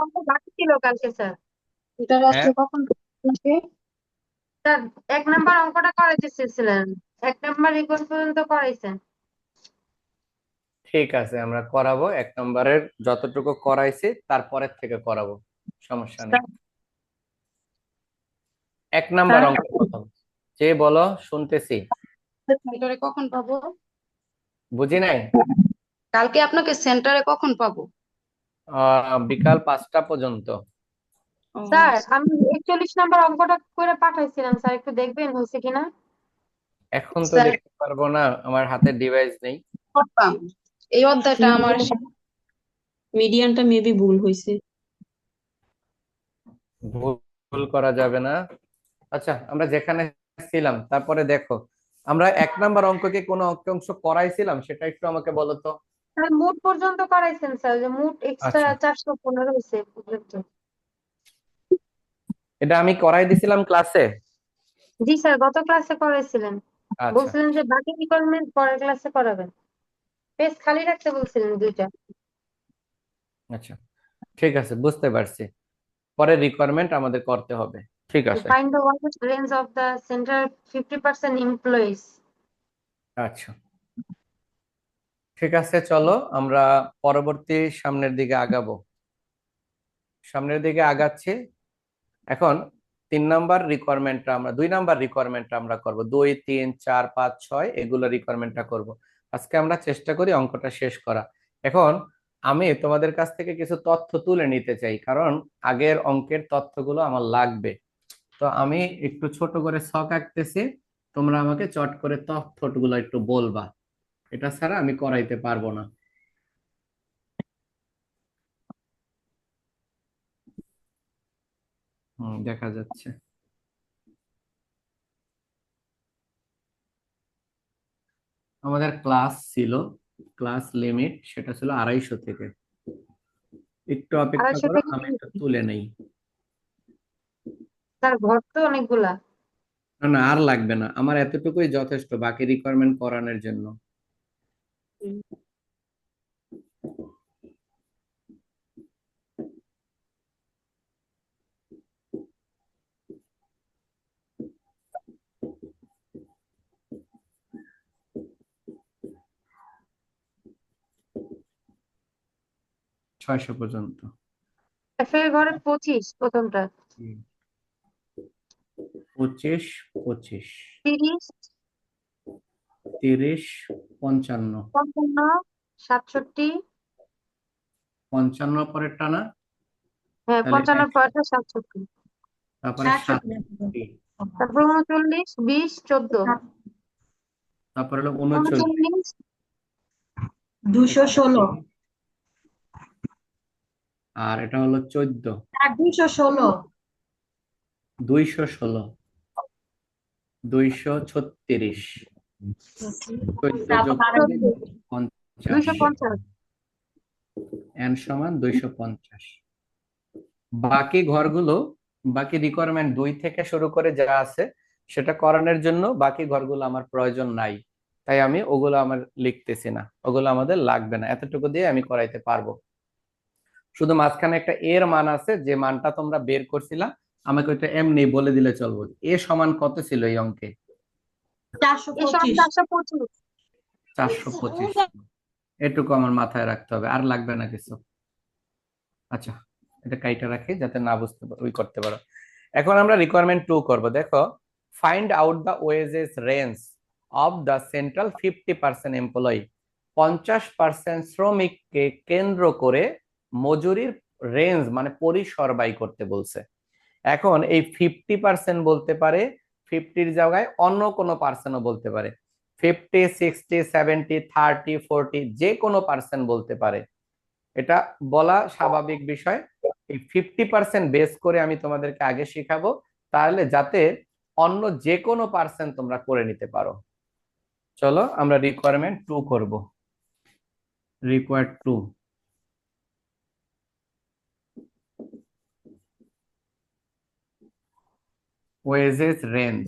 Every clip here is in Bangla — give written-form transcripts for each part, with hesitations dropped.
অঙ্ক বাকি ছিল কালকে স্যার। এটা হ্যাঁ আসলে কখন আপনাকে? স্যার, 1 নাম্বার অঙ্কটা করাইতে চেয়েছিলেন, 1 নাম্বার রিকোয়েস্ট পর্যন্ত করাইছেন। ঠিক আছে, আমরা করাবো। 1 নম্বরের যতটুকু করাইছি তারপরের থেকে করাবো, সমস্যা নেই। 1 নম্বর স্যার, অঙ্ক প্রথম, যে বলো, শুনতেছি। সেন্টারে কখন পাবো? বুঝি নাই। কালকে আপনাকে সেন্টারে কখন পাবো? বিকাল 5টা পর্যন্ত। ও স্যার, আচ্ছা। আমি 41 নাম্বার অঙ্কটা করে পাঠাইছিলাম, স্যার একটু দেখবেন হয়েছে কিনা। এখন তো স্যার, দেখতে পারবো না, আমার হাতে ডিভাইস নেই। করতাম। এই অধ্যায়টা আমার মিডিয়ানটা মেবি ভুল হয়েছে। ভুল ভুল করা যাবে না। আচ্ছা, আমরা যেখানে ছিলাম তারপরে দেখো, আমরা 1 নম্বর অঙ্ককে কোনো অঙ্কাংশ করাইছিলাম সেটা একটু আমাকে বলো তো। স্যার মোট পর্যন্ত করাইছেন স্যার, যে মোট এক্সট্রা আচ্ছা, 415 হয়েছে পর্যন্ত। এটা আমি করাই দিছিলাম ক্লাসে। জি স্যার, গত ক্লাসে করাইছিলেন। আচ্ছা বলছিলেন যে বাকি রিকোয়ারমেন্ট পরের ক্লাসে করাবেন। পেজ খালি রাখতে বলছিলেন 2টা। আচ্ছা, ঠিক আছে, বুঝতে পারছি। পরের রিকোয়ারমেন্ট আমাদের করতে হবে। ঠিক আছে। Find the widest range of the centre 50% employees. আচ্ছা, ঠিক আছে, চলো আমরা পরবর্তী সামনের দিকে আগাবো। সামনের দিকে আগাচ্ছি। এখন 2 নম্বর রিকোয়ারমেন্টটা আমরা করব, 2 3 4 5 6 এগুলো রিকোয়ারমেন্টটা করব। আজকে আমরা চেষ্টা করি অঙ্কটা শেষ করা। এখন আমি তোমাদের কাছ থেকে কিছু তথ্য তুলে নিতে চাই, কারণ আগের অঙ্কের তথ্যগুলো আমার লাগবে। তো আমি একটু ছোট করে ছক আঁকতেছি, তোমরা আমাকে চট করে তথ্যগুলো একটু বলবা। এটা ছাড়া আমি করাইতে পারবো না। দেখা যাচ্ছে। আমাদের ক্লাস ছিল, ক্লাস লিমিট সেটা ছিল 250 থেকে। একটু অপেক্ষা 250 করো, থেকে আমি একটু তুলে নেই। স্যার, ঘর তো অনেকগুলা। না না, আর লাগবে না, আমার এতটুকুই যথেষ্ট বাকি রিকোয়ারমেন্ট করানোর জন্য। 600 পর্যন্ত। এফের ঘরে 25 প্রথমটা। 25, 25, 30, 30, 55, 55, 67। 55 পরের টানা, হ্যাঁ, তাহলে 55 100, পরেরটা 67। তারপরে 67, তারপর 39, 20, 14। তারপরে হলো 39, 39, 216। 41, আর এটা হলো 14, আর 216। 216, 236, 14 যোগ তারপর আরেক 14, 50, 250। n সমান 250। বাকি ঘরগুলো, বাকি রিকোয়ারমেন্ট 2 থেকে শুরু করে যা আছে সেটা করানোর জন্য বাকি ঘরগুলো আমার প্রয়োজন নাই। তাই আমি ওগুলো আমার লিখতেছি না, ওগুলো আমাদের লাগবে না, এতটুকু দিয়ে আমি করাইতে পারবো। শুধু মাঝখানে একটা এর মান আছে, যে মানটা তোমরা বের করছিলা, আমাকে ওইটা এমনি বলে দিলে চলবে। এ সমান কত ছিল এই অঙ্কে? এই সব 425। 425। 425। এটুকু আমার মাথায় রাখতে হবে, আর লাগবে না কিছু। আচ্ছা, এটা কাইটা রাখি যাতে না বুঝতে ওই করতে পারো। এখন আমরা রিকোয়ারমেন্ট 2 করব। দেখো, find out the wages range of the central 50% employee. 50% শ্রমিককে কেন্দ্র করে মজুরির রেঞ্জ মানে পরিসর বাই করতে বলছে। এখন এই 50% বলতে পারে, 50-র জায়গায় অন্য কোনো পার্সেন্টও বলতে পারে। 50, 60, 70, 30, 40 যে কোনো পার্সেন্ট বলতে পারে। এটা বলা স্বাভাবিক বিষয়। এই 50% বেস করে আমি তোমাদেরকে আগে শিখাবো, তাহলে যাতে অন্য যে কোনো পার্সেন্ট তোমরা করে নিতে পারো। চলো আমরা রিকোয়ারমেন্ট 2 করব। Required 2, wages range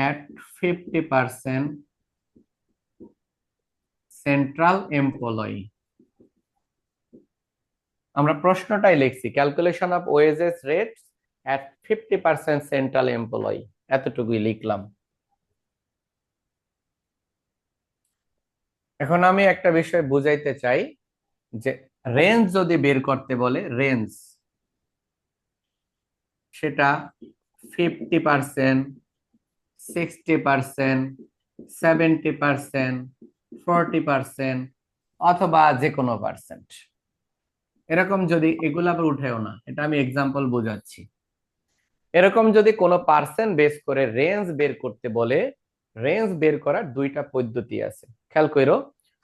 at 50% central employee. আমরা প্রশ্নটাই লিখছি, calculation of wages rates at 50% central employee, এতটুকুই লিখলাম। এখন আমি একটা বিষয় বুঝাইতে চাই যে রেঞ্জ যদি বের করতে বলে, রেঞ্জ সেটা 50%, 60%, 70%, 40% অথবা যে কোনো পার্সেন্ট, এরকম যদি, এগুলো আবার উঠেও না, এটা আমি এক্সাম্পল বোঝাচ্ছি। এরকম যদি কোনো পার্সেন্ট বেস করে রেঞ্জ বের করতে বলে, রেঞ্জ বের করার দুইটা পদ্ধতি আছে, খেয়াল করো।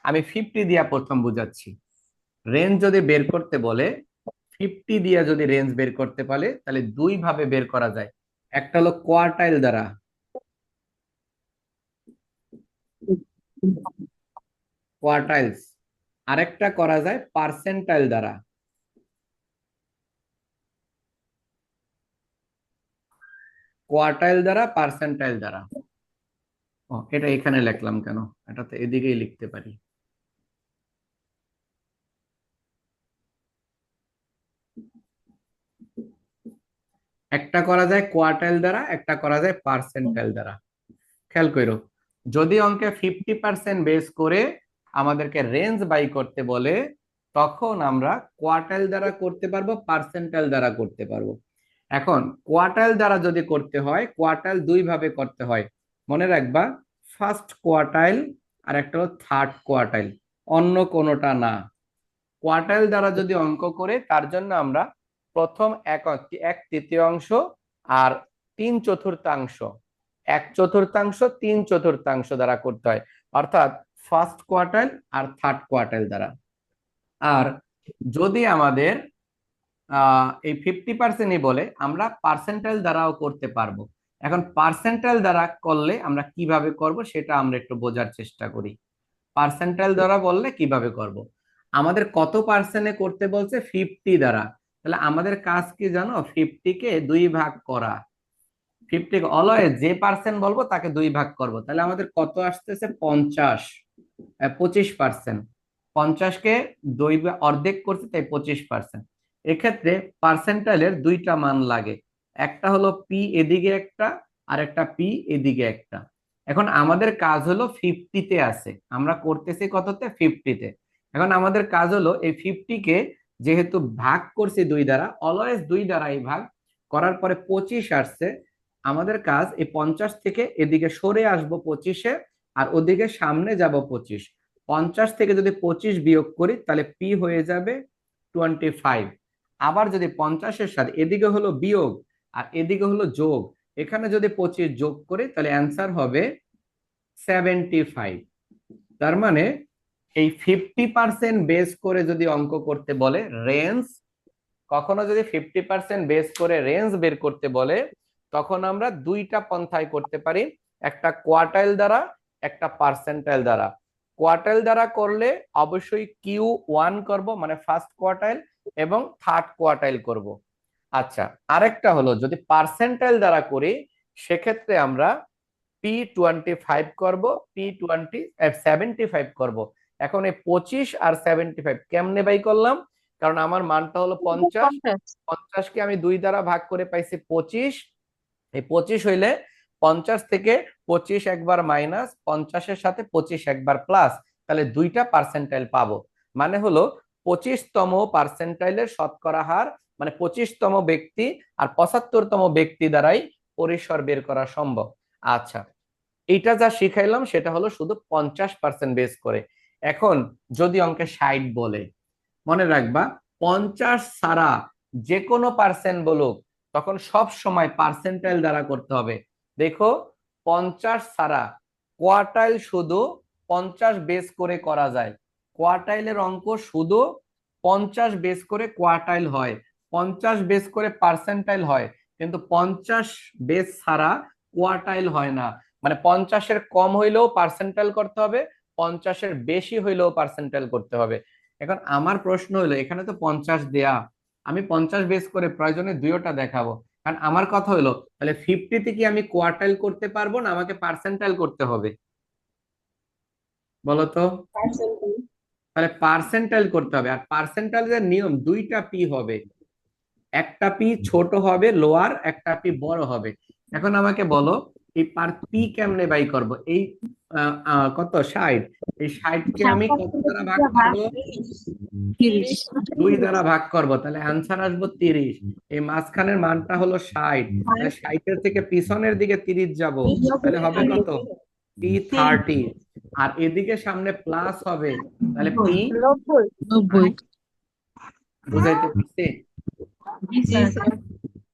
আমি 50 দিয়া প্রথম বুঝাচ্ছি। রেঞ্জ যদি বের করতে বলে, 50 দিয়া যদি রেঞ্জ বের করতে পারে, তাহলে দুই ভাবে বের করা যায়। একটা হলো কোয়ার্টাইল দ্বারা, কোয়ার্টাইলস, আরেকটা করা যায় পার্সেন্টাইল দ্বারা। কোয়ার্টাইল দ্বারা, পার্সেন্টাইল দ্বারা। ও, এটা এখানে লিখলাম কেন, এটা তো এদিকেই লিখতে পারি। একটা করা যায় কোয়ার্টাইল দ্বারা, একটা করা যায় পার্সেন্টাইল দ্বারা। খেয়াল করো, যদি অঙ্কে 50% বেস করে আমাদেরকে রেঞ্জ বাই করতে বলে, তখন আমরা কোয়ার্টাইল দ্বারা করতে পারবো, পার্সেন্টাইল দ্বারা করতে পারবো। এখন কোয়ার্টাইল দ্বারা যদি করতে হয়, কোয়ার্টাইল দুই ভাবে করতে হয়, মনে রাখবা, ফার্স্ট কোয়ার্টাইল আর একটা হলো থার্ড কোয়ার্টাইল, অন্য কোনোটা না। কোয়ার্টাইল দ্বারা যদি অঙ্ক করে, তার জন্য আমরা প্রথম এক তৃতীয়াংশ আর 3/4, 1/4, 3/4 দ্বারা করতে হয়, অর্থাৎ ফার্স্ট কোয়ার্টাইল আর থার্ড কোয়ার্টাইল দ্বারা। আর যদি আমাদের এই 50%ই বলে, আমরা পার্সেন্টাইল দ্বারাও করতে পারবো। এখন পার্সেন্টাইল দ্বারা করলে আমরা কিভাবে করব সেটা আমরা একটু বোঝার চেষ্টা করি। পার্সেন্টাইল দ্বারা বললে কিভাবে করব, আমাদের কত পার্সেন্টে করতে বলছে, 50 দ্বারা। তাহলে আমাদের কাজ কি জানো, 50-কে 2 ভাগ করা। 50 অলওয়েজ যে পার্সেন্ট বলবো তাকে 2 ভাগ করব, তাহলে আমাদের কত আসতেছে, 50, 25%। 50-কে 2 অর্ধেক করছে, তাই 25%। এক্ষেত্রে পার্সেন্টাইলের দুইটা মান লাগে, একটা হলো পি এদিকে একটা, আর একটা পি এদিকে একটা। এখন আমাদের কাজ হলো 50-তে আছে, আমরা করতেছি কততে, 50-তে। এখন আমাদের কাজ হলো এই 50-কে যেহেতু ভাগ করছি 2 দ্বারা, অলওয়েজ 2 দ্বারাই ভাগ করার পরে 25 আসছে, আমাদের কাজ এই 50 থেকে এদিকে সরে আসবো 25-এ, আর ওদিকে সামনে যাব 25। 50 থেকে যদি 25 বিয়োগ করি, তাহলে পি হয়ে যাবে 25। আবার যদি 50-এর সাথে এদিকে হলো বিয়োগ আর এদিকে হলো যোগ, এখানে যদি 25 যোগ করি, তাহলে অ্যান্সার হবে 75। তার মানে এই 50% বেস করে যদি অঙ্ক করতে বলে রেঞ্জ, কখনো যদি 50% বেস করে রেঞ্জ বের করতে বলে, তখন আমরা দুইটা পন্থায় করতে পারি, একটা কোয়ার্টাইল দ্বারা, একটা পার্সেন্টাইল দ্বারা। কোয়ার্টাইল দ্বারা করলে অবশ্যই Q1 করব, মানে ফার্স্ট কোয়ার্টাইল, এবং থার্ড কোয়ার্টাইল করব। আচ্ছা, আরেকটা হলো যদি পার্সেন্টাইল দ্বারা করি, সেক্ষেত্রে আমরা P25 করব, P75 করব। এখন এই 25 আর 75 কেমনে বাই করলাম, কারণ আমার মানটা হলো 50, 50। 50-কে আমি 2 দ্বারা ভাগ করে পাইছি 25। এই 25 হইলে 50 থেকে 25 একবার মাইনাস, 50-এর সাথে 25 একবার প্লাস, তাহলে দুইটা পার্সেন্টাইল পাবো। মানে হলো 25তম পার্সেন্টাইলের শতকরা হার, মানে 25তম ব্যক্তি আর 75তম ব্যক্তি দ্বারাই পরিসর বের করা সম্ভব। আচ্ছা, এইটা যা শিখাইলাম সেটা হলো শুধু 50% বেস করে। এখন যদি অঙ্কে 60 বলে, মনে রাখবা 50 ছাড়া যে কোনো পার্সেন্ট বলুক, তখন সব সময় পার্সেন্টাইল দ্বারা করতে হবে। দেখো, 50 ছাড়া কোয়ার্টাইল শুধু 50 বেস করে করা যায়, কোয়ার্টাইলের অঙ্ক শুধু 50 বেস করে কোয়ার্টাইল হয়, 50 বেস করে পার্সেন্টাইল হয়, কিন্তু 50 বেস ছাড়া কোয়ার্টাইল হয় না। মানে 50-এর কম হইলেও পার্সেন্টাইল করতে হবে, 50-এর বেশি হইলেও পার্সেন্টাইল করতে হবে। এখন আমার প্রশ্ন হলো, এখানে তো 50 দেয়া, আমি 50 বেস করে প্রয়োজনে দুইটা দেখাবো, কারণ আমার কথা হলো, তাহলে 50-তে কি আমি কোয়ার্টাইল করতে পারবো না আমাকে পার্সেন্টাইল করতে হবে, বলো তো? percentile। তাহলে পার্সেন্টাইল করতে হবে, আর পার্সেন্টাইলের নিয়ম দুইটা পি হবে, একটা পি ছোট হবে লোয়ার, একটা পি বড় হবে। এখন আমাকে বলো এই পার পি কেমনে বাই করব, এই কত 60, এই 60 কে আমি কত দ্বারা ভাগ করব, 30। 2 দ্বারা ভাগ করব, তাহলে অ্যান্সার আসবো 30। এই মাঝখানের মানটা হলো 60, তাহলে 60 এর থেকে পিছনের দিকে 30 যাব, তাহলে হবে কত, পি 30। আর এদিকে সামনে প্লাস হবে, তাহলে পি, 90। বুঝাইতে পারছি? জি স্যার।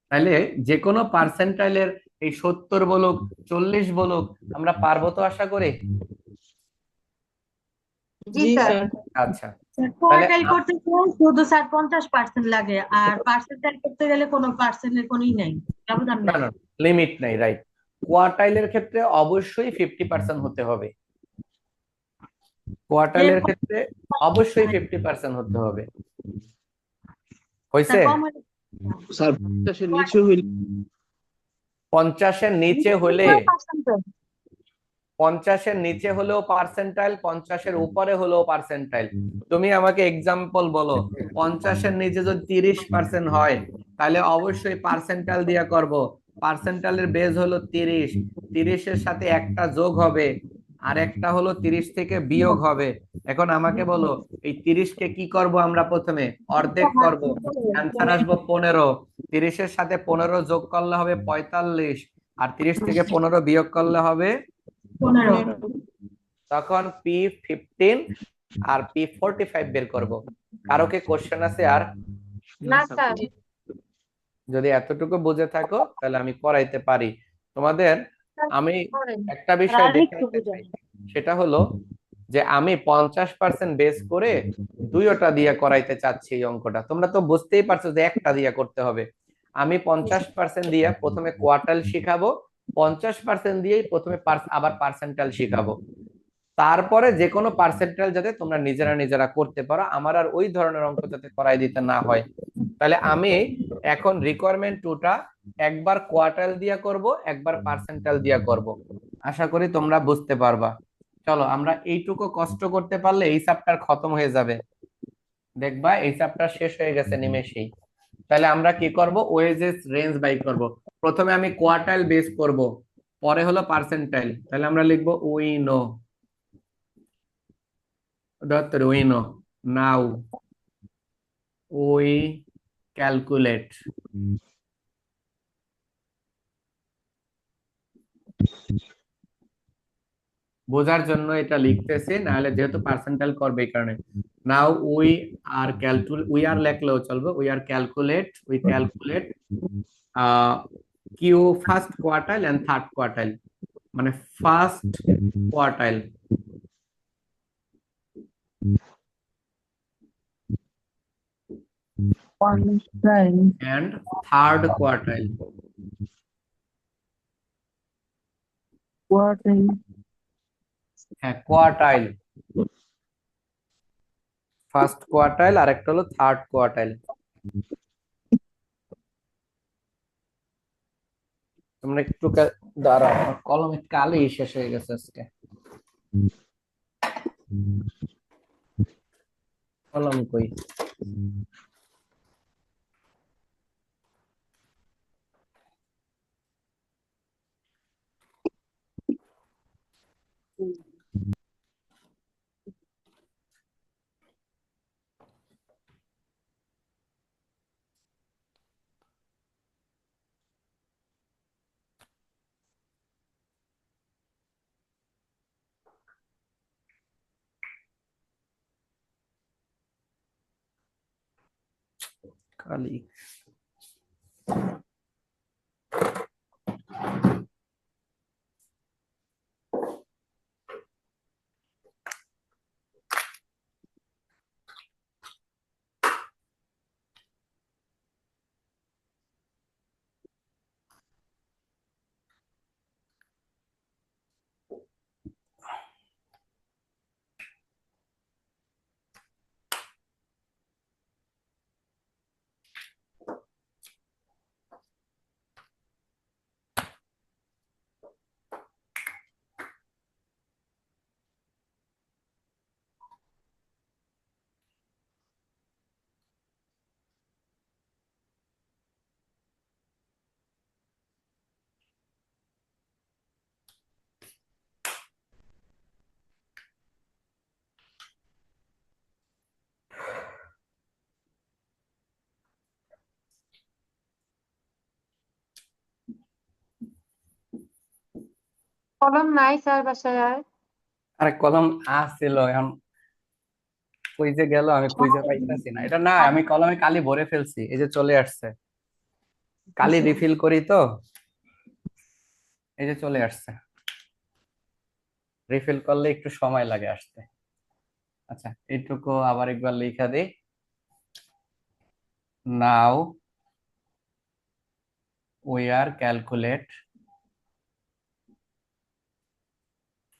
তাহলে যে কোনো পার্সেন্টাইলের এই 70 বলুক 40 বলুক আমরা পারবো তো আশা করি। জি জি স্যার। স্যার। আচ্ছা তাহলে কোয়ার্টাইল করতে গেলে শুধু স্যার 50% লাগে, আর পার্সেন্টাইল করতে গেলে কোনো পার্সেন্টের কোনোই নাই, ব্যবধান না নাই। না, লিমিট নাই, রাইট। কোয়ার্টাইলের ক্ষেত্রে অবশ্যই 50% হতে হবে, কোয়ার্টাইলের ক্ষেত্রে অবশ্যই 50% হতে হবে। হয়েছে? স্যার 50-এর নিচে হইলে 50-এর নিচে হলে, পার্সেন্টেজ 50-এর নিচে হলেও পার্সেন্টাইল, 50-এর উপরে হলেও পার্সেন্টাইল। তুমি আমাকে এক্সাম্পল বলো, 50-এর নিচে যদি 30% হয় তাহলে অবশ্যই পার্সেন্টাইল দিয়া করব। পার্সেন্টাইলের বেজ হলো 30, 30-এর সাথে একটা যোগ হবে, আর একটা হলো 30 থেকে বিয়োগ হবে। এখন আমাকে বলো এই 30-কে কি করব, আমরা প্রথমে অর্ধেক করব, অ্যান্সার আসবো 15। 30-এর সাথে 15 যোগ করলে হবে 45, আর 30 থেকে 15 বিয়োগ করলে হবে 15। তখন পি 15 আর পি 45 বের করব। কারো কি কোশ্চেন আছে আর? না স্যার। যদি এতটুকু বুঝে থাকো তাহলে আমি করাইতে পারি তোমাদের। আমি একটা বিষয় দেখাইতে চাই, সেটা হলো যে আমি 50% বেস করে দুইটা দিয়ে করাইতে চাচ্ছি এই অঙ্কটা। তোমরা তো বুঝতেই পারছো যে একটা দিয়ে করতে হবে। আমি 50% দিয়ে প্রথমে কোয়ার্টাইল শিখাবো, 50% দিয়েই প্রথমে আবার পার্সেন্টাইল শিখাবো, তারপরে যে কোনো পার্সেন্টাইল যাতে তোমরা নিজেরা নিজেরা করতে পারো, আমার আর ওই ধরনের অঙ্ক যাতে করাই দিতে না হয়। তাহলে আমি এখন রিকোয়ারমেন্ট টুটা একবার কোয়ার্টাইল দিয়া করব, একবার পার্সেন্টাইল দিয়া করব। আশা করি তোমরা বুঝতে পারবা। চলো আমরা এইটুকু কষ্ট করতে পারলে এই চ্যাপ্টার খতম হয়ে যাবে, দেখবা এই চ্যাপ্টার শেষ হয়ে গেছে নিমেষেই। তাহলে আমরা কি করব, ওয়েজেস রেঞ্জ বাই করব। প্রথমে আমি কোয়ার্টাইল বেস করব, পরে হলো পার্সেন্টাইল। তাহলে আমরা লিখবো we know, we know, now we calculate। বোঝার জন্য এটা লিখতেছি, নাহলে যেহেতু পার্সেন্টাইল করবে এই কারণে। নাও উই আর লেখলেও চলবে, we calculate Q first quartile and third quartile, মানে first quartile and third quartile. হ্যাঁ কোয়ার্টাইল, ফার্স্ট কোয়ার্টাইল আর একটা হলো থার্ড কোয়ার্টাইল। তোমরা একটু দাঁড়াও, আমার কলমে কালি শেষ হয়ে গেছে আজকে, কলম কই? কালি। কলম নাই স্যার বাসায় আর। আরে কলম আসছিল, এখন কই যে গেল আমি খুঁজে পাইতেছি না। এটা না, আমি কলমে কালি ভরে ফেলছি, এই যে চলে আসছে। কালি রিফিল করি তো, এই যে চলে আসছে। রিফিল করলে একটু সময় লাগে আসতে। আচ্ছা, এইটুকু আবার একবার লিখা দিই। নাও we are calculate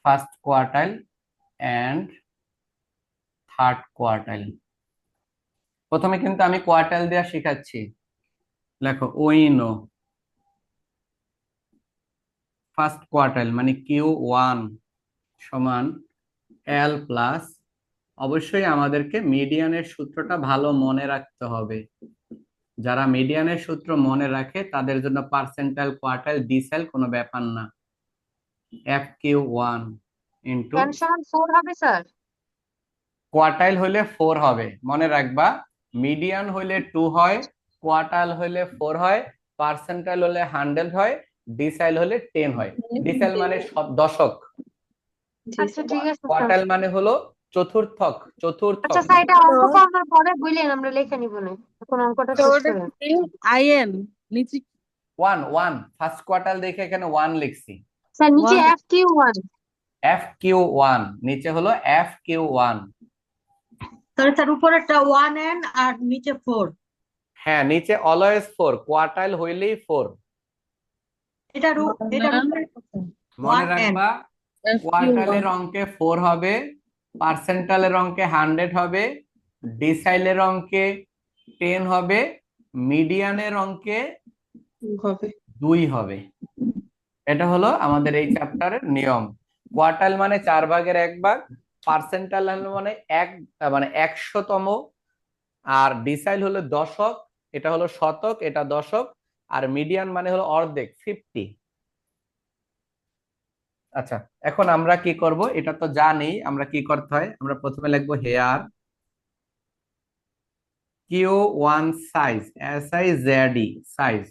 first quartile and third quartile। প্রথমে কিন্তু আমি কোয়ার্টাইল দেওয়া শিখাচ্ছি। লেখো we know ফার্স্ট কোয়ার্টাইল মানে Q1 সমান L প্লাস, অবশ্যই আমাদেরকে মিডিয়ানের সূত্রটা ভালো মনে রাখতে হবে। যারা মিডিয়ানের সূত্র মনে রাখে তাদের জন্য পার্সেন্টাইল, কোয়ার্টাইল, ডিসাইল কোনো ব্যাপার না। FQ1 ইন্টু n সমান 4 হবে স্যার। কোয়ার্টাইল হইলে 4 হবে, মনে রাখবা। মিডিয়ান হইলে 2 হয়, কোয়ার্টাইল হইলে 4 হয়, পার্সেন্টাইল হলে 100 হয়, ডিসাইল হলে 10 হয়। ডিসাইল মানে দশক, আচ্ছা ঠিক আছে স্যার। কোয়ার্টাইল মানে হলো চতুর্থক। আচ্ছা স্যার, এটা অঙ্ক করানোর পরে বললেন, আমরা লিখে নিব না, এখন অঙ্কটা শেষ করেন। আইএন নিচে ওয়ান ফার্স্ট কোয়ার্টাইল দেখে এখানে 1 লিখছি। স্যার নিচে One. FQ1। FQ1 নিচে হলো FQ1। তাহলে তার উপরেরটা 1n আর নিচে 4। হ্যাঁ, নিচে অলওয়েজ 4, কোয়ার্টাইল হইলেই 4। এটার উপরে মনে 1n রাখবা, কোয়ার্টাইলের অঙ্কে 4 হবে, পার্সেন্টাইলের অঙ্কে 100 হবে, ডিসাইলের অঙ্কে 10 হবে, মিডিয়ানের অঙ্কে হবে 2 হবে। এটা হলো আমাদের এই চ্যাপ্টারের নিয়ম। কোয়ার্টাইল মানে 4 ভাগের 1 ভাগ, পার্সেন্টাইল মানে মানে 100তম, আর ডিসাইল হলো দশক, এটা হলো শতক, এটা দশক, আর মিডিয়ান মানে হলো অর্ধেক, 50। আচ্ছা, এখন আমরা কি করব এটা তো জানি। আমরা কি করতে হয়, আমরা প্রথমে লিখবো here Q1 size, SIZE size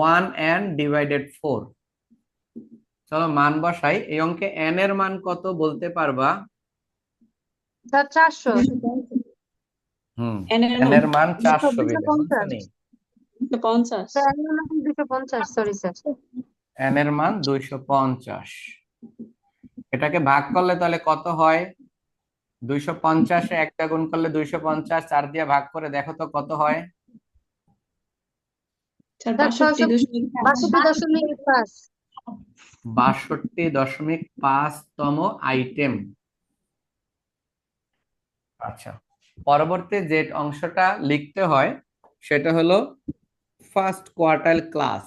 1n divided 4। চলো মান বসাই। এই অঙ্কে n এর মান কত বলতে পারবা? স্যার 400। n এর n এর মান 400 বিলে 250। নেই। 50। স্যার n এর মান 250, সরি স্যার। n এর মান 250। এটাকে ভাগ করলে তাহলে কত হয়? 250 1 দিয়ে গুণ করলে 250, 4 দিয়ে ভাগ করে দেখো তো কত হয়। Sir sir 62.5। 62.5তম আইটেম। আচ্ছা, পরবর্তী যে অংশটা লিখতে হয় সেটা হলো first quartile class.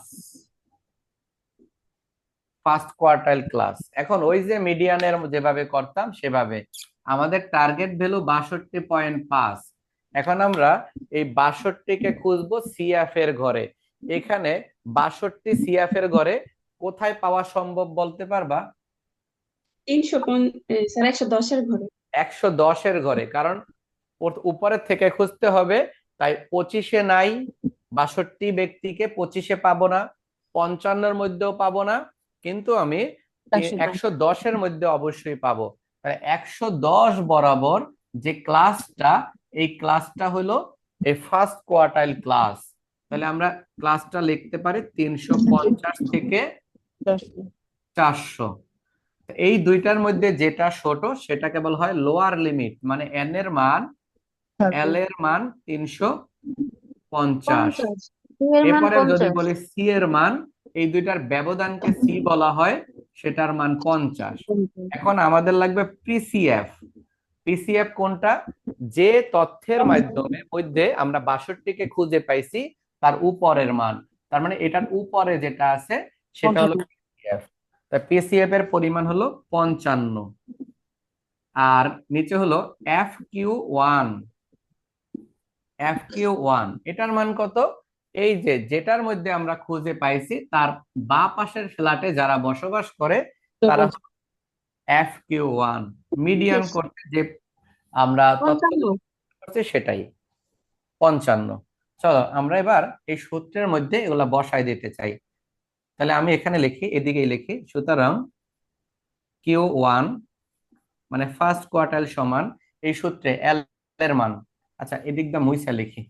First quartile class, এখন ওই যে মিডিয়ানের যেভাবে করতাম সেভাবে। আমাদের টার্গেট ভ্যালু 62.5। এখন আমরা এই 62কে খুঁজবো সিএফ এর ঘরে। এখানে 62 সিএফ এর ঘরে কোথায় পাওয়া সম্ভব বলতে পারবা? 350 স্যার 110 এর ঘরে। 110 এর ঘরে, কারণ উপরের থেকে খুঁজতে হবে। তাই 25-এ নাই, 62 ব্যক্তিকে 25-এ পাবো না, 55-এর মধ্যেও পাবো না, কিন্তু আমি 110-এর মধ্যে অবশ্যই পাবো। তাহলে 110 বরাবর যে ক্লাসটা, এই ক্লাসটা হলো এই ফার্স্ট কোয়ার্টাইল ক্লাস। তাহলে আমরা ক্লাসটা লিখতে পারি 350 থেকে 400। এই দুইটার মধ্যে যেটা ছোট সেটাকে বলা হয় লোয়ার লিমিট, মানে n এর মান, L এর মান 350। 50, 2 এর মান এরপরে যদি 50। বলি সি এর মান, এই দুইটার ব্যবধানকে সি বলা হয়, সেটার মান 50। এখন আমাদের লাগবে পিসিএফ। পিসিএফ কোনটা? যে তথ্যের মাধ্যমে মধ্যে আমরা 62কে খুঁজে পাইছি তার উপরের মান, তার মানে এটার উপরে যেটা আছে সেটা হলো পিসিএফ। তা পিসিএফ এর পরিমাণ হলো 55। আর নিচে হলো FQ1। FQ1 এটার মান কত? এই যে যেটার মধ্যে আমরা খুঁজে পাইছি তার বাঁ পাশের ফ্ল্যাটে যারা বসবাস করে তারা FQ1। মিডিয়ান করতে যে আমরা তথ্য করছি সেটাই 55। চলো আমরা এবার এই সূত্রের মধ্যে এগুলা বসাই দিতে চাই। তাহলে আমি এখানে লিখি, এদিকেই লিখি। সুতরাং Q1 মানে ফার্স্ট কোয়ার্টাইল সমান এই সূত্রে এল এর মান, আচ্ছা এদিক দা মুইসা লিখি,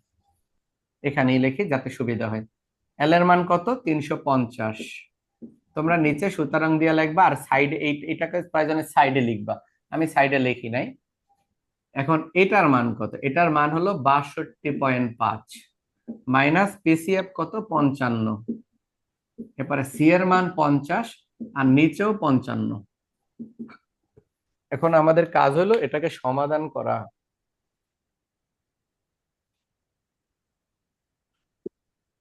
এখানেই লিখি যাতে সুবিধা হয়। এল এর মান কত? 350। তোমরা নিচে সুতরাং দিয়ে লিখবা আর সাইডে এটাকে প্রয়োজনে সাইডে লিখবা, আমি সাইডে লিখি নাই। এখন এটার মান কত? এটার মান হলো 62.5 মাইনাস পিসিএফ কত? 55। এরপরে সি এর মান 50 আর নিচেও 55। এখন আমাদের কাজ হলো এটাকে সমাধান করা।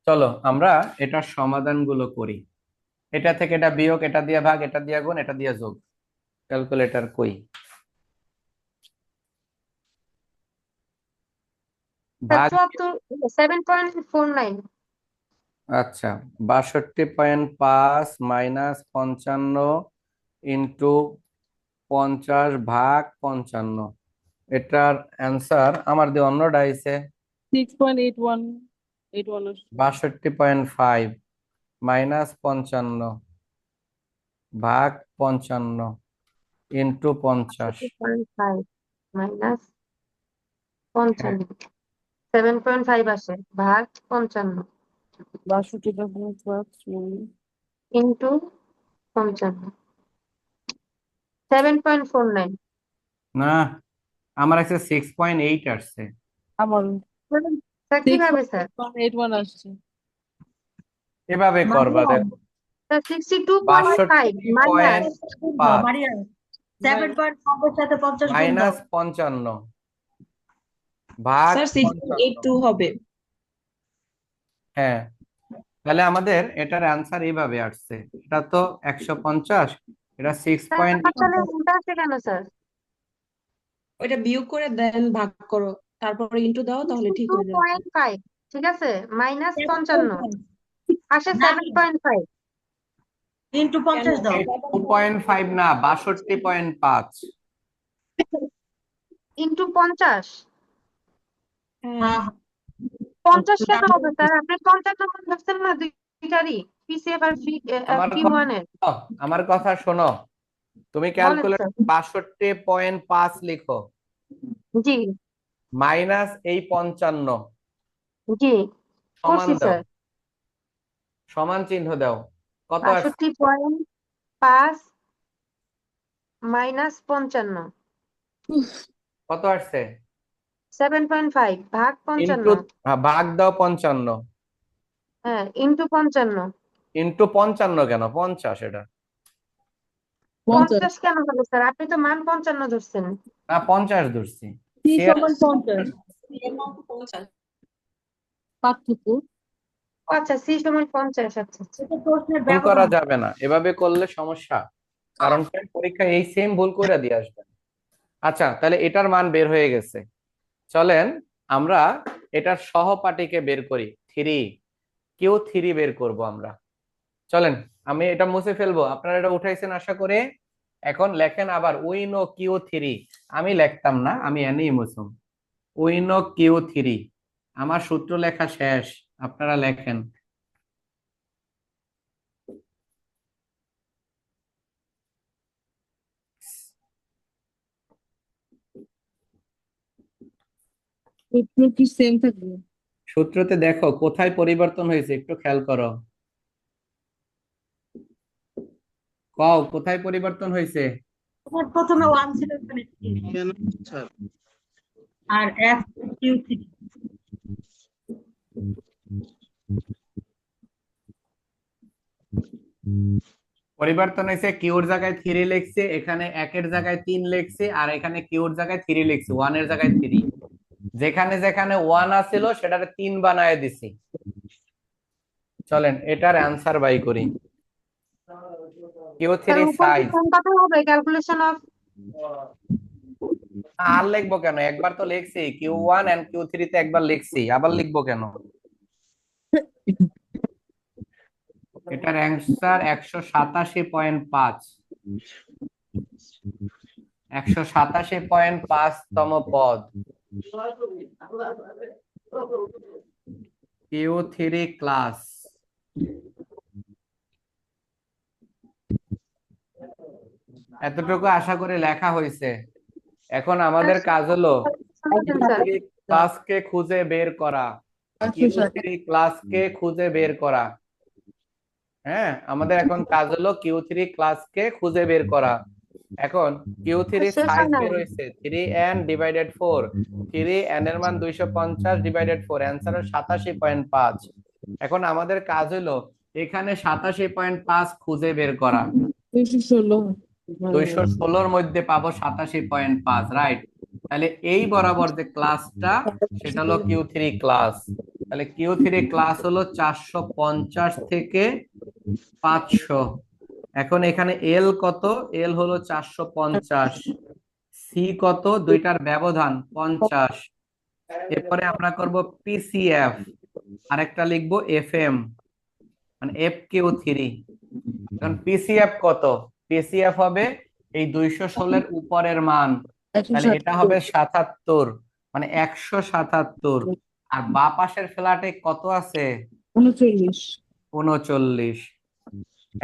চলো আমরা এটার সমাধানগুলো করি। এটা থেকে এটা বিয়োগ, এটা দিয়ে ভাগ, এটা দিয়ে গুণ, এটা দিয়ে যোগ। ক্যালকুলেটর কই? ভাগ, 7.49। আচ্ছা 62.5 মাইনাস 55 ইন্টু 50 ভাগ 55। এটার অ্যান্সার আমার দিয়ে অন্যটা আইছে 6.81 62.5 মাইনাস 55 ভাগ 55 ইন্টু 50। 5 মাইনাস 55, 7.5 আসে, ভাগ 55 ইন্টু 55, 7.49। না, আমার আছে 6.8 আসছে। আমার স্যার কিভাবে স্যার? 6.81 আসছে। এভাবে করবা, দেখো স্যার 62.5 মাইনাস 62.5 মারিয়া 7.5 এর সাথে 50 গুণ দাও। মাইনাস 55 ভাগ স্যার 6.82 55। হবে। হ্যাঁ, তাহলে আমাদের এটার অ্যান্সার এইভাবে আসছে। এটা তো 150, এটা স্যার আমার তাহলে 6.8। উল্টা আসে কেন স্যার? ওইটা বিয়োগ করে দেন ভাগ করো, তারপরে ইন্টু দাও, তাহলে ঠিক হয়ে যাবে। 2.5 ঠিক আছে, মাইনাস 55 আসে না 7.5 ইন্টু 50 দাও। 2.5 না, 62.5। ইন্টু 50। হ্যাঁ, হ্যাঁ 50 কেন হবে স্যার? আপনি 55 মান ধরছেন না দুইটারই, পিসিএফ আর আমার Q1 এর। আমার কথা শোনো, তুমি বলেন ক্যালকুলেট স্যার। 62.5 লিখো জি মাইনাস এই 55 জি সমান করছি দাও, স্যার। সমান চিহ্ন দাও। কত আসছে? 62.5 মাইনাস 55, কত আসছে? 7.5 ভাগ 55। ইন্টু, ভাগ দাও 55, হ্যাঁ ইন্টু 55। ইন্টু 55 কেন? 50 এটা। 50 কেন হবে স্যার? আপনি তো মান 55 ধরছেন। না 50 ধরছি। C শেয়ার সমান 50 এর মান তো 50। পার্থক্য। ও আচ্ছা, সি সমান 50। আচ্ছা আচ্ছা। এটা প্রশ্নের ভুল করা ব্যবধান। যাবে না, এভাবে করলে সমস্যা, কারণ পরীক্ষায় এই সেম ভুল করে দিয়ে আসবে। আচ্ছা তাহলে এটার মান বের হয়ে গেছে। চলেন আমরা এটার সহপাঠীকে বের করি, 3, Q3 বের করব আমরা। চলেন আমি এটা মুছে ফেলবো, আপনারা এটা উঠাইছেন আশা করে। এখন লেখেন আবার উই নো Q3। আমি লিখতাম না, আমি এনেই মুছুম। উই নো Q3, আমার সূত্র লেখা শেষ, আপনারা লেখেন। সূত্র কি সেম থাকবে? সূত্রতে দেখো কোথায় পরিবর্তন হয়েছে, একটু খেয়াল করো। কও কোথায় পরিবর্তন হয়েছে? তোমার প্রথমে 1 ছিল এখানে 3 কেন স্যার? আর F Q3 পরিবর্তন হয়েছে, কিউর জায়গায় 3 লিখছে, এখানে 1 এর জায়গায় 3 লিখছে, আর এখানে কিউর জায়গায় 3 লিখছে, 1 এর জায়গায় 3। যেখানে যেখানে 1 আছিল সেটারে 3 বানায় দিছি। চলেন এটার অ্যান্সার বাই করি। Q3 স্যার উপর কি সাইজ কোন কথা হবে? Calculation of. আর লিখবো কেন? একবার তো লিখছি, Q1 এন্ড Q3 তে একবার লিখছি, আবার লিখবো কেন? এটার অ্যান্সার 187.5, 187.5 তম পদ। Q3 class. এতটুকু আশা করি লেখা হয়েছে। এখন আমাদের কাজ হলো স্যার ক্লাসকে খুঁজে বের করা, Q3 ক্লাসকে খুঁজে বের করা। হ্যাঁ, আমাদের এখন কাজ হলো Q3 ক্লাসকে খুঁজে বের করা। এখন Q3 শেষ সাইজ হয় নাই। বের হয়েছে 3n ডিভাইডেড 4, 3n এর মান 250 ডিভাইডেড 4, অ্যান্সার 87.5। এখন আমাদের কাজ হলো এখানে 87.5 খুঁজে বের করা। 216 216-র মধ্যে পাবো 87.5, রাইট? তাহলে এই বরাবর যে ক্লাসটা সেটা হলো Q3 ক্লাস। তাহলে Q3 ক্লাস হলো 450 থেকে 500। এখন এখানে এল কত? এল হলো 450, সি কত? দুইটার ব্যবধান 50। এরপরে আমরা করব পিসিএফ, আরেকটা লিখবো এফএম, মানে FQ3। কারণ পিসিএফ কত? পিসিএফ হবে এই 216 এর উপরের মান, তাহলে এটা হবে 77, মানে 177। আর বাঁ পাশের ফ্ল্যাটে কত আছে? 39 39।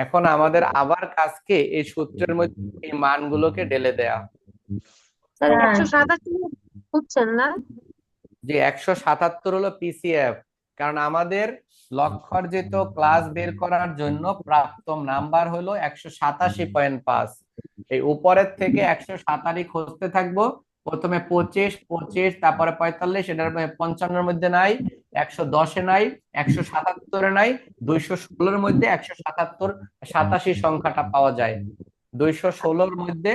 এখন আমাদের আবার কাজকে এই সূত্রের মধ্যে এই মানগুলোকে ঢেলে দেয়া। স্যার হ্যাঁ। 187 বুঝছেন না? যে 177 হলো পিসিএফ, কারণ আমাদের লক্ষ্যার্জিত ক্লাস বের করার জন্য প্রাপ্ত নাম্বার হলো 187.5। এই উপরের থেকে 187 খুঁজতে থাকবো। প্রথমে 25, 25, তারপরে 45, এটার 55-এর মধ্যে নাই, 110-এ নাই, 177-এ নাই, 216-এর মধ্যে 177, 87 সংখ্যাটা পাওয়া যায়। 216-এর মধ্যে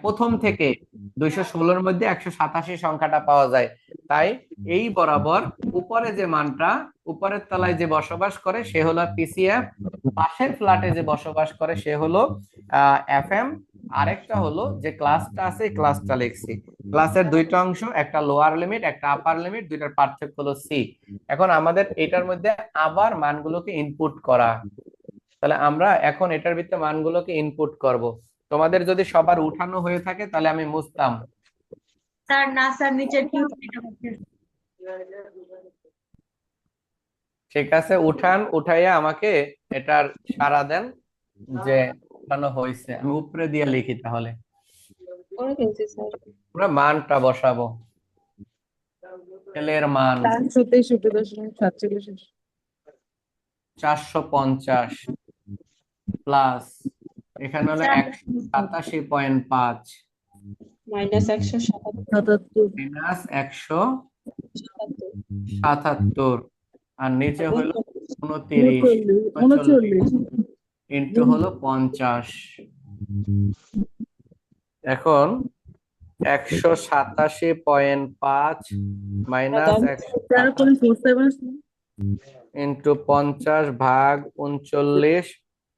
প্রথম থেকে 216-এর মধ্যে 187 সংখ্যাটা পাওয়া যায়। তাই এই বরাবর উপরে যে মানটা, উপরের তলায় যে বসবাস করে সে হলো পিসিএফ, পাশের ফ্ল্যাটে যে বসবাস করে সে হলো এফএম। আরেকটা হলো যে ক্লাসটা আছে, ক্লাসটা লিখছি। ক্লাসের দুইটা অংশ, একটা লোয়ার লিমিট একটা আপার লিমিট, দুইটার পার্থক্য হলো সি। এখন আমাদের এটার মধ্যে আবার মানগুলোকে ইনপুট করা। তাহলে আমরা এখন এটার ভিতরে মানগুলোকে ইনপুট করব। তোমাদের যদি সবার উঠানো হয়ে থাকে তাহলে আমি মুছতাম। স্যার না স্যার নিচের কিউটা ঠিক আছে, উঠান, উঠাইয়া আমাকে এটার সাড়া দেন যে উঠানো হয়েছে। আমি উপরে দিয়ে লিখি তাহলে। করে ফেলছি স্যার। আমরা মানটা বসাবো। এর মান 463.47 450 প্লাস এখানে হলো 187.5 মাইনাস 177। মাইনাস 177, আর নিচে হলো 29, 39 ইন্টু হলো 50। এখন 187.5 মাইনাস 187 ইন্টু 50 ভাগ 39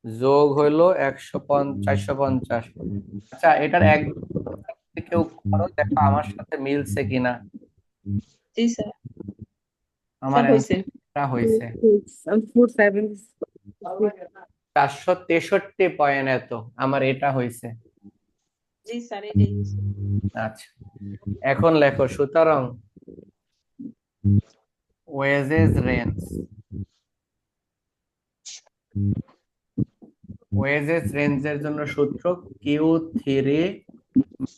যোগ হইলো 450। আচ্ছা, এটার এক কেউ করো, দেখো আমার সাথে মিলছে কিনা। জি স্যার। আমার স্যার হয়েছে। অ্যান্সারটা হয়েছে 463 পয়েন্ট। এত আমার এটা হয়েছে। জি স্যার এটাই হয়েছে। আচ্ছা, এখন লেখো সুতরাং ওয়েজেস রেঞ্জ, ওয়েজেস রেঞ্জের জন্য সূত্র Q3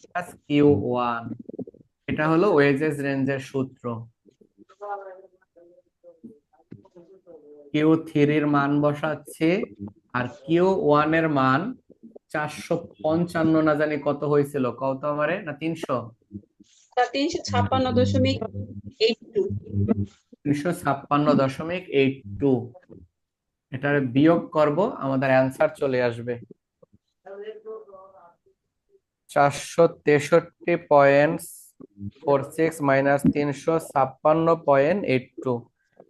প্লাস Q1। এটা হলো ওয়েজেস রেঞ্জের সূত্র। Q3 এর মান বসাচ্ছে, আর Q1 এর মান 455 না জানি কত হয়েছিল, কত আমারে, না 300, স্যার 356.82। 356.82। এটার বিয়োগ করব, আমাদের অ্যান্সার চলে আসবে 463.46 মাইনাস 356.82।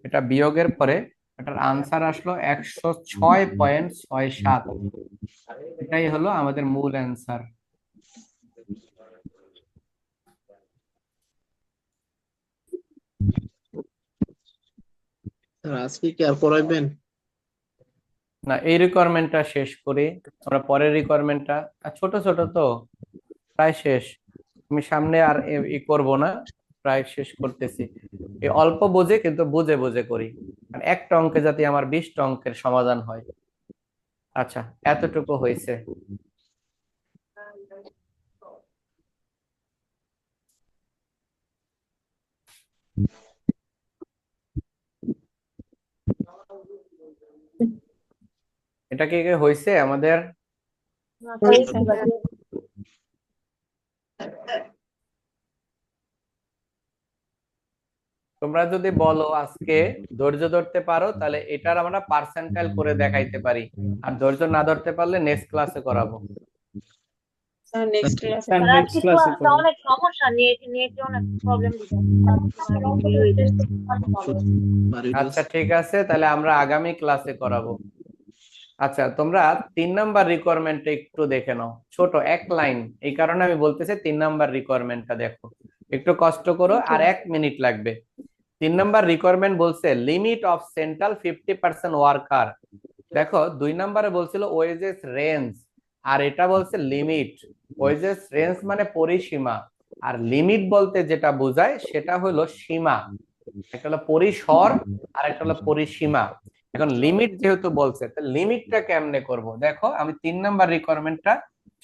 এটা বিয়োগের পরে এটার আনসার আসলো 106.67। এটাই হলো আমাদের মূল অ্যান্সার। স্যার আজকে কি আর পড়াইবেন? না, এই রিকোয়ারমেন্টটা শেষ করি, আমরা পরের রিকোয়ারমেন্টটা, ছোট ছোট তো প্রায় শেষ, আমি সামনে আর ই করব না, প্রায় শেষ করতেছি। এই অল্প বুঝে কিন্তু বুঝে বুঝে করি, মানে একটা অঙ্কে যাতে আমার 20টা অঙ্কের সমাধান হয়। আচ্ছা, এতটুকু হয়েছে। এটা কি হয়েছে আমাদের? তোমরা যদি বলো আজকে ধৈর্য ধরতে পারো তাহলে এটার আমরা পার্সেন্টাইল করে দেখাইতে পারি, আর ধৈর্য না ধরতে পারলে নেক্সট ক্লাসে করাবো। স্যার নেক্সট ক্লাসে স্যার নেক্সট ক্লাসে করব। অনেক সমস্যা নেট অনেক প্রবলেম আচ্ছা ঠিক আছে, তাহলে আমরা আগামী ক্লাসে করাবো। আচ্ছা তোমরা 3 নাম্বার রিকোয়ারমেন্টটা একটু দেখে নাও, ছোট এক লাইন, এই কারণে আমি বলতেছি 3 নাম্বার রিকোয়ারমেন্টটা দেখো, একটু কষ্ট করো, আর 1 মিনিট লাগবে। 3 নাম্বার রিকোয়ারমেন্ট বলছে লিমিট অফ সেন্ট্রাল 50% ওয়ার্কার। দেখো 2 নাম্বারে বলছিল ওয়েজেস রেঞ্জ, আর এটা বলছে লিমিট। ওয়েজেস রেঞ্জ মানে পরিসীমা, আর লিমিট বলতে যেটা বোঝায় সেটা হলো সীমা। একটা হলো পরিসর আর একটা হলো পরিসীমা। এখন লিমিট যেহেতু বলছে, তো লিমিটটা কেমনে করব? দেখো আমি 3 নাম্বার রিকোয়ারমেন্টটা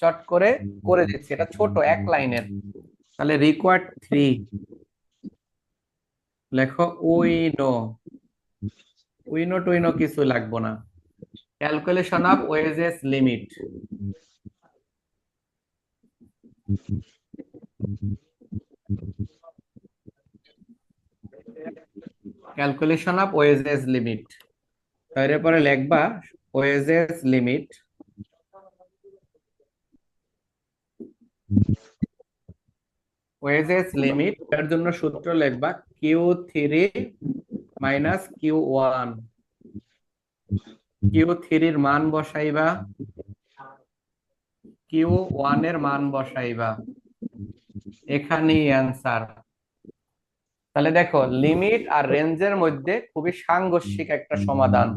চট করে করে দিচ্ছি, এটা ছোট এক লাইনের। তাহলে রিকোয়ার্ড 3 লেখো উইনো টুইনো কিছু লাগবো না। Calculation of wages limit. Calculation of wages limit, তারপরে লিখবা ওয়েজেস লিমিট এর জন্য সূত্র লিখবা Q3 মাইনাস Q1। Q3 এর মান বসাইবা, Q1 এর মান বসাইবা, এখানেই অ্যান্সার। তাহলে দেখো লিমিট আর রেঞ্জের মধ্যে খুবই সাংঘর্ষিক একটা সমাধান।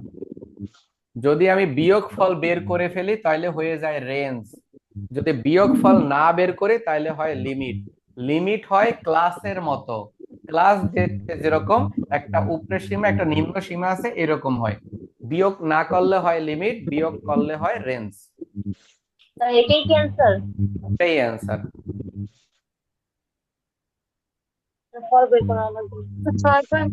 যদি আমি বিয়োগফল বের করে ফেলি তাহলে হয়ে যায় রেঞ্জ, যদি বিয়োগফল না বের করি তাহলে হয় লিমিট। লিমিট হয় ক্লাসের মতো, ক্লাস যেরকম একটা উপরের সীমা একটা নিম্ন সীমা আছে এরকম হয়। বিয়োগ না করলে হয় লিমিট, বিয়োগ করলে হয় রেঞ্জ। এটাই কি অ্যান্সার? এটাই অ্যান্সার। ফল বের করা লাগবে 6 পয়েন্ট